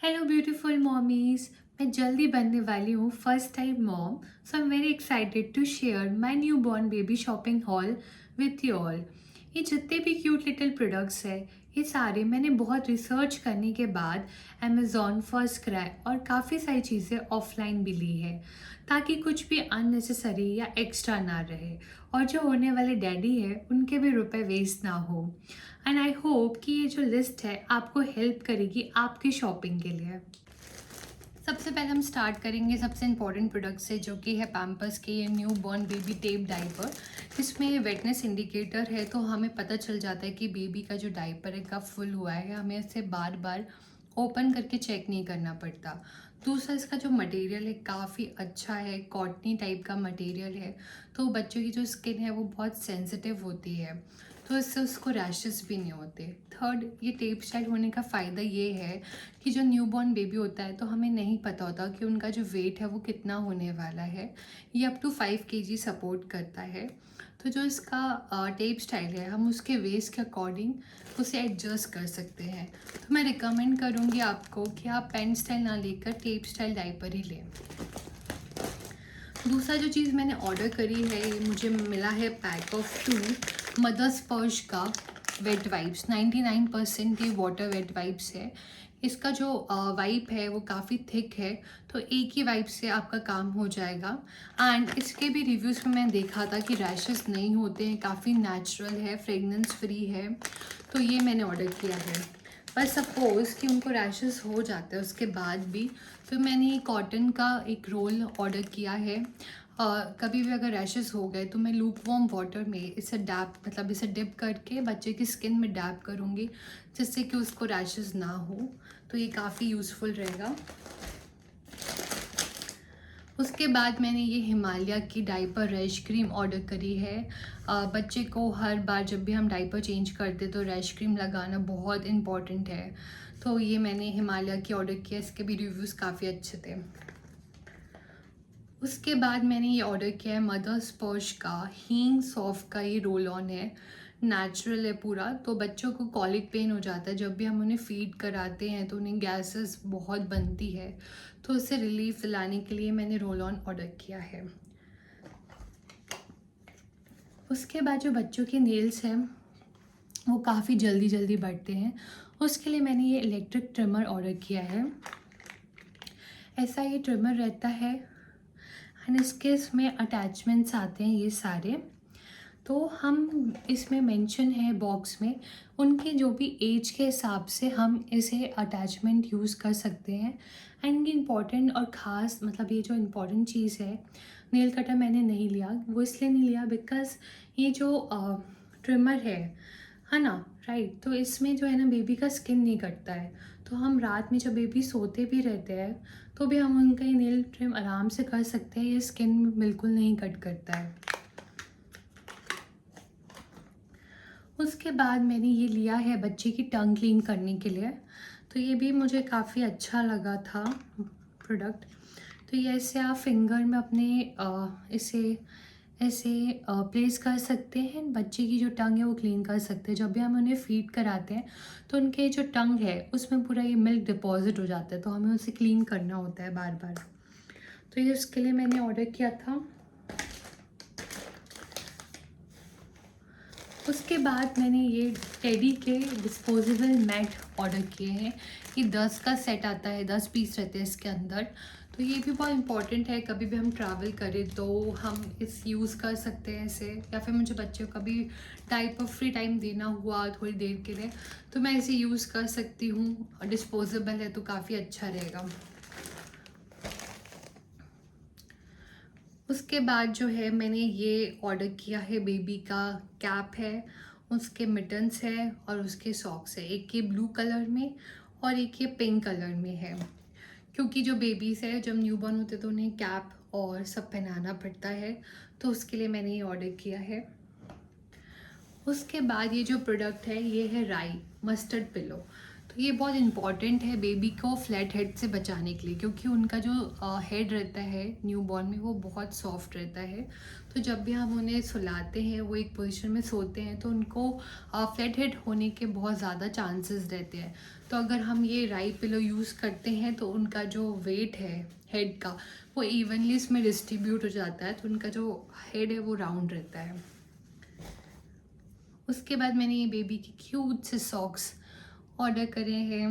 Hello beautiful mommies. मैं जल्दी बनने वाली हूँ first time mom, so I am very excited to share my newborn baby shopping haul with you all. ये जितने भी क्यूट लिटिल प्रोडक्ट्स है, ये सारे मैंने बहुत रिसर्च करने के बाद अमेज़ॉन, फर्स्ट क्राई और काफ़ी सारी चीज़ें ऑफलाइन भी ली है, ताकि कुछ भी अननेसेसरी या एक्स्ट्रा ना रहे और जो होने वाले डैडी है उनके भी रुपए वेस्ट ना हो। एंड आई होप कि ये जो लिस्ट है आपको हेल्प करेगी आपकी शॉपिंग के लिए। सबसे पहले हम स्टार्ट करेंगे सबसे इम्पॉर्टेंट प्रोडक्ट से, जो कि है पैम्पर्स के ये new born baby tape diaper. इसमें ये वेटनेस इंडिकेटर है, तो हमें पता चल जाता है कि बेबी का जो डाइपर है कब फुल हुआ है। हमें इसे बार बार ओपन करके चेक नहीं करना पड़ता। दूसरा, इसका जो मटेरियल है काफ़ी अच्छा है, कॉटनी टाइप का मटेरियल है, तो बच्चों की जो स्किन है वो बहुत सेंसिटिव होती है, तो इससे उसको रैशेस भी नहीं होते। थर्ड, ये टेप स्टाइल होने का फ़ायदा ये है कि जो न्यूबॉर्न बेबी होता है तो हमें नहीं पता होता कि उनका जो वेट है वो कितना होने वाला है। ये अप टू 5 kg सपोर्ट करता है। तो जो इसका टेप स्टाइल है, हम उसके वेस्ट के अकॉर्डिंग उसे एडजस्ट कर सकते हैं। तो मैं रिकमेंड करूँगी आपको कि आप पेन स्टाइल ना लेकर टेप स्टाइल डाइपर ही लें। दूसरा जो चीज़ मैंने ऑर्डर करी है, ये मुझे मिला है पैक ऑफ 2 मदर्स पर्श का वेट वाइप्स। 99% ये वाटर वेट वाइप्स है। इसका जो वाइप है वो काफ़ी थिक है, तो एक ही वाइप से आपका काम हो जाएगा। एंड इसके भी रिव्यूज़ में मैं देखा था कि रैशेस नहीं होते हैं, काफ़ी नेचुरल है, फ्रेगनेंस फ्री है, तो ये मैंने ऑर्डर किया है। पर सपोज़ कि उनको रैशेस हो जाते हैं उसके बाद भी, तो मैंने ये कॉटन का एक रोल ऑर्डर किया है। कभी भी अगर रैशेस हो गए तो मैं लूप वार्म वाटर में इसे इसे डिप करके बच्चे की स्किन में डैप करूँगी, जिससे कि उसको रैशेस ना हो। तो ये काफ़ी यूज़फुल रहेगा। उसके बाद मैंने ये हिमालय की डाइपर रैश क्रीम ऑर्डर करी है। बच्चे को हर बार जब भी हम डाइपर चेंज करते तो रैश क्रीम लगाना बहुत इम्पॉर्टेंट है, तो ये मैंने हिमालय की ऑर्डर किया। इसके भी रिव्यूज़ काफ़ी अच्छे थे। उसके बाद मैंने ये ऑर्डर किया है मदर्स पर्श का हींग सॉफ्ट का ये रोल ऑन है। नेचुरल है पूरा, तो बच्चों को कॉलिक पेन हो जाता है जब भी हम उन्हें फीड कराते हैं, तो उन्हें गैसेस बहुत बनती है, तो उससे रिलीफ दिलाने के लिए मैंने रोल ऑन ऑर्डर किया है। उसके बाद जो बच्चों के नेल्स हैं वो काफ़ी जल्दी जल्दी बढ़ते हैं, उसके लिए मैंने ये इलेक्ट्रिक ट्रिमर ऑर्डर किया है। ऐसा ये ट्रिमर रहता है एंड इसमें अटैचमेंट्स आते हैं ये सारे। तो हम इसमें मेंशन है बॉक्स में उनके जो भी एज के हिसाब से हम इसे अटैचमेंट यूज़ कर सकते हैं। एंड ये इम्पॉर्टेंट और ख़ास ये जो इम्पॉर्टेंट चीज़ है, नेल कटर मैंने नहीं लिया। वो इसलिए नहीं लिया बिकॉज़ ये जो ट्रिमर है ना, राइट, तो इसमें जो है ना बेबी का स्किन नहीं कटता है, तो हम रात में जब बेबी सोते भी रहते हैं तो भी हम उनका ये नेल ट्रिम आराम से कर सकते हैं। ये स्किन बिल्कुल नहीं कट करता है। उसके बाद मैंने ये लिया है बच्चे की टंग क्लीन करने के लिए, तो ये भी मुझे काफ़ी अच्छा लगा था प्रोडक्ट। तो ये ऐसे आप फिंगर में अपने इसे ऐसे प्लेस कर सकते हैं, बच्चे की जो टंग है वो क्लीन कर सकते हैं। जब भी हम उन्हें फीड कराते हैं तो उनके जो टंग है उसमें पूरा ये मिल्क डिपॉजिट हो जाता है, तो हमें उसे क्लीन करना होता है बार बार। तो ये उसके लिए मैंने ऑर्डर किया था। उसके बाद मैंने ये टेडी के डिस्पोजेबल मैट ऑर्डर किए हैं। ये 10 का सेट आता है, 10 पीस रहते हैं इसके अंदर, तो ये भी बहुत इंपॉर्टेंट है। कभी भी हम ट्रैवल करें तो हम इस यूज़ कर सकते हैं इसे, या फिर मुझे बच्चों का भी डायपर फ्री टाइम देना हुआ थोड़ी देर के लिए तो मैं इसे यूज़ कर सकती हूँ। डिस्पोजेबल है तो काफ़ी अच्छा रहेगा। उसके बाद जो है मैंने ये ऑर्डर किया है, बेबी का कैप है, उसके मिटन्स है और उसके सॉक्स है। एक ये ब्लू कलर में और एक ये पिंक कलर में है, क्योंकि जो बेबीज़ है जब न्यूबॉर्न होते तो उन्हें कैप और सब पहनाना पड़ता है, तो उसके लिए मैंने ये ऑर्डर किया है। उसके बाद ये जो प्रोडक्ट है ये है राई मस्टर्ड पिलो। तो तो ये बहुत इम्पॉर्टेंट है बेबी को फ्लैट हेड से बचाने के लिए, क्योंकि उनका जो हेड रहता है न्यू बॉर्न में वो बहुत सॉफ्ट रहता है। तो जब भी हम उन्हें सुलाते हैं, वो एक पोजीशन में सोते हैं, तो उनको फ्लैट हेड होने के बहुत ज़्यादा चांसेस रहते हैं। तो अगर हम ये राइट पिलो यूज़ करते हैं तो उनका जो वेट है हेड का वो इवनली इसमें डिस्ट्रीब्यूट हो जाता है, तो उनका जो हेड है वो राउंड रहता है। उसके बाद मैंने ये बेबी के क्यूट से सॉक्स ऑर्डर करे हैं।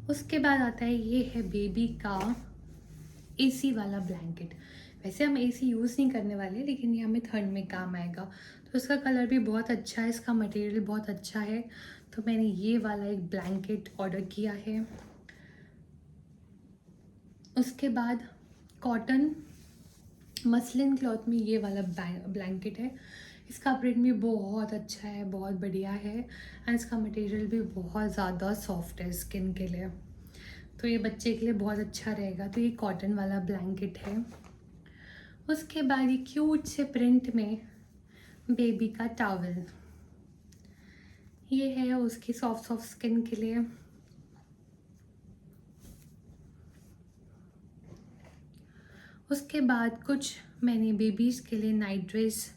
उसके बाद आता है ये है बेबी का एसी वाला ब्लैंकेट। वैसे हम एसी यूज़ नहीं करने वाले, लेकिन ये हमें ठंड में काम आएगा। तो इसका कलर भी बहुत अच्छा है, इसका मटेरियल बहुत अच्छा है। तो मैंने ये वाला एक ब्लैंकेट ऑर्डर किया है। उसके बाद कॉटन मसलिन क्लॉथ में ये वाला ब्लैंकेट है। इसका प्रिंट भी बहुत अच्छा है, बहुत बढ़िया है, एंड इसका मटेरियल भी बहुत ज़्यादा सॉफ्ट है स्किन के लिए। तो ये बच्चे के लिए बहुत अच्छा रहेगा। तो ये कॉटन वाला ब्लैंकेट है। उसके बाद ये क्यूट से प्रिंट में बेबी का टॉवल, ये है उसकी सॉफ्ट सॉफ्ट स्किन के लिए। उसके बाद कुछ मैंने बेबीज़ के लिए नाइट ड्रेस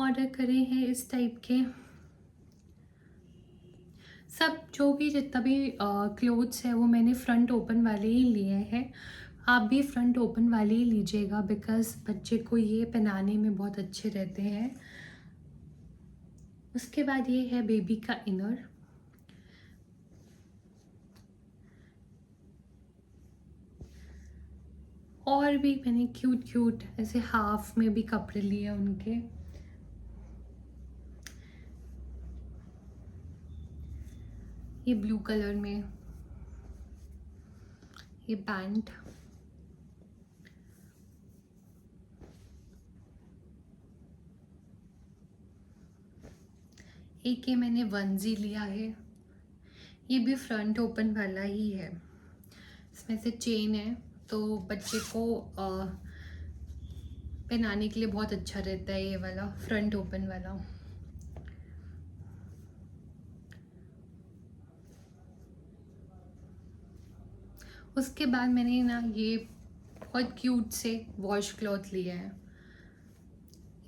ऑर्डर करे हैं इस टाइप के। सब जो भी जितना भी क्लोथ्स है वो मैंने फ्रंट ओपन वाले ही लिए हैं। आप भी फ्रंट ओपन वाले ही लीजिएगा, बिकॉज़ बच्चे को ये पहनाने में बहुत अच्छे रहते हैं। उसके बाद ये है बेबी का इनर। और भी मैंने क्यूट क्यूट ऐसे हाफ में भी कपड़े लिए उनके। ये ब्लू कलर में ये पैंट, एक ये मैंने वनजी लिया है। ये भी फ्रंट ओपन वाला ही है, इसमें से चेन है, तो बच्चे को पहनाने के लिए बहुत अच्छा रहता है ये वाला फ्रंट ओपन वाला। उसके बाद मैंने ना ये बहुत क्यूट से वॉश क्लॉथ लिया है।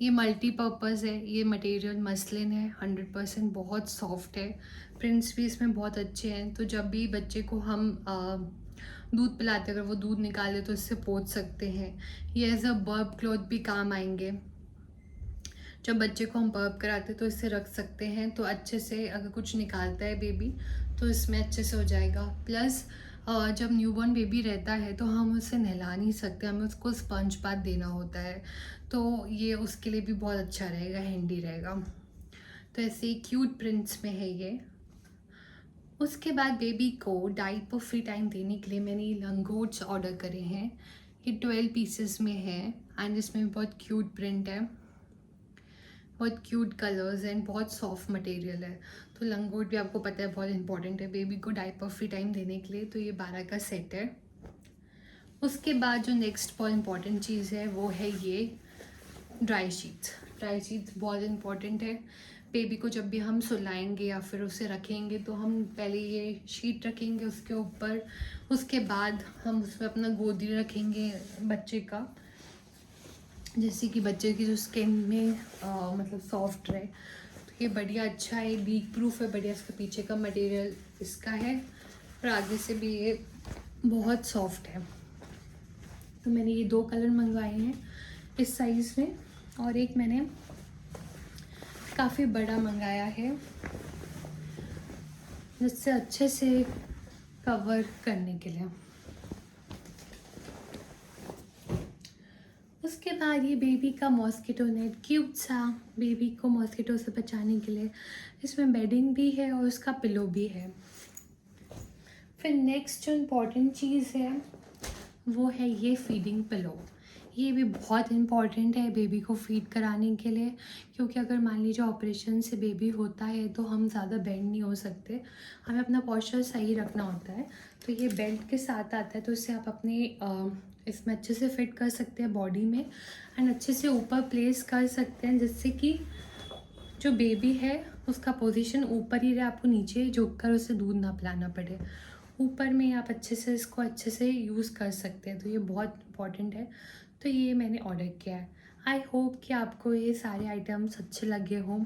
ये मल्टीपर्पज़ है, ये मटेरियल मसलिन है, 100% बहुत सॉफ्ट है। प्रिंट्स भी इसमें बहुत अच्छे हैं। तो जब भी बच्चे को हम दूध पिलाते अगर वो दूध निकाले तो इससे पोंछ सकते हैं। ये एज अ बर्ब क्लॉथ भी काम आएंगे। जब बच्चे को हम बर्प कराते तो इससे रख सकते हैं, तो अच्छे से अगर कुछ निकालता है बेबी तो इसमें अच्छे से हो जाएगा। प्लस जब न्यूबॉर्न बेबी रहता है तो हम उसे नहला नहीं सकते, हमें उसको स्पंज बाथ देना होता है, तो ये उसके लिए भी बहुत अच्छा रहेगा, हैंडी रहेगा। तो ऐसे क्यूट प्रिंट्स में है ये। उसके बाद बेबी को डाइपर फ्री टाइम देने के लिए मैंने ये लंगोट्स ऑर्डर करे हैं। ये 12 पीसेस में है, एंड इसमें भी बहुत क्यूट प्रिंट है, बहुत क्यूट कलर्स एंड बहुत सॉफ्ट मटेरियल है। तो लंगोट भी आपको पता है बहुत इंपॉर्टेंट है बेबी को डाइपर फ्री टाइम देने के लिए। तो ये 12 का सेट है। उसके बाद जो नेक्स्ट बहुत इंपॉर्टेंट चीज़ है वो है ये ड्राई शीट्स। ड्राई शीट्स बहुत इंपॉर्टेंट है। बेबी को जब भी हम सुलाएंगे या फिर उसे रखेंगे तो हम पहले ये शीट रखेंगे उसके ऊपर, उसके बाद हम उसमें अपना गोदी रखेंगे बच्चे का, जैसे कि बच्चे की जो स्किन में मतलब सॉफ्ट रहे। तो ये बढ़िया अच्छा है, लीक प्रूफ है, बढ़िया। इसके पीछे का मटेरियल इसका है और आगे से भी ये बहुत सॉफ्ट है। तो मैंने ये 2 कलर मंगवाए हैं इस साइज़ में, और एक मैंने काफ़ी बड़ा मंगाया है जिससे अच्छे से कवर करने के लिए। उसके बाद ये बेबी का मॉस्किटो नेट, क्यूट सा बेबी को मॉस्किटो से बचाने के लिए। इसमें बेडिंग भी है और उसका पिलो भी है। फिर नेक्स्ट जो इम्पॉर्टेंट चीज़ है वो है ये फीडिंग पिलो। ये भी बहुत इम्पॉर्टेंट है बेबी को फीड कराने के लिए, क्योंकि अगर मान लीजिए ऑपरेशन से बेबी होता है तो हम ज़्यादा बेंड नहीं हो सकते, हमें अपना पोस्चर सही रखना होता है। तो ये बेल्ट के साथ आता है, तो इससे आप अपने इसमें अच्छे से फिट कर सकते हैं बॉडी में, एंड अच्छे से ऊपर प्लेस कर सकते हैं, जिससे कि जो बेबी है उसका पोजीशन ऊपर ही रहे, आपको नीचे झुक कर उसे दूध ना पिलाना पड़े। ऊपर में आप अच्छे से इसको अच्छे से यूज़ कर सकते हैं, तो ये बहुत इम्पॉर्टेंट है। तो ये मैंने ऑर्डर किया है। आई होप कि आपको ये सारे आइटम्स अच्छे लगे हों।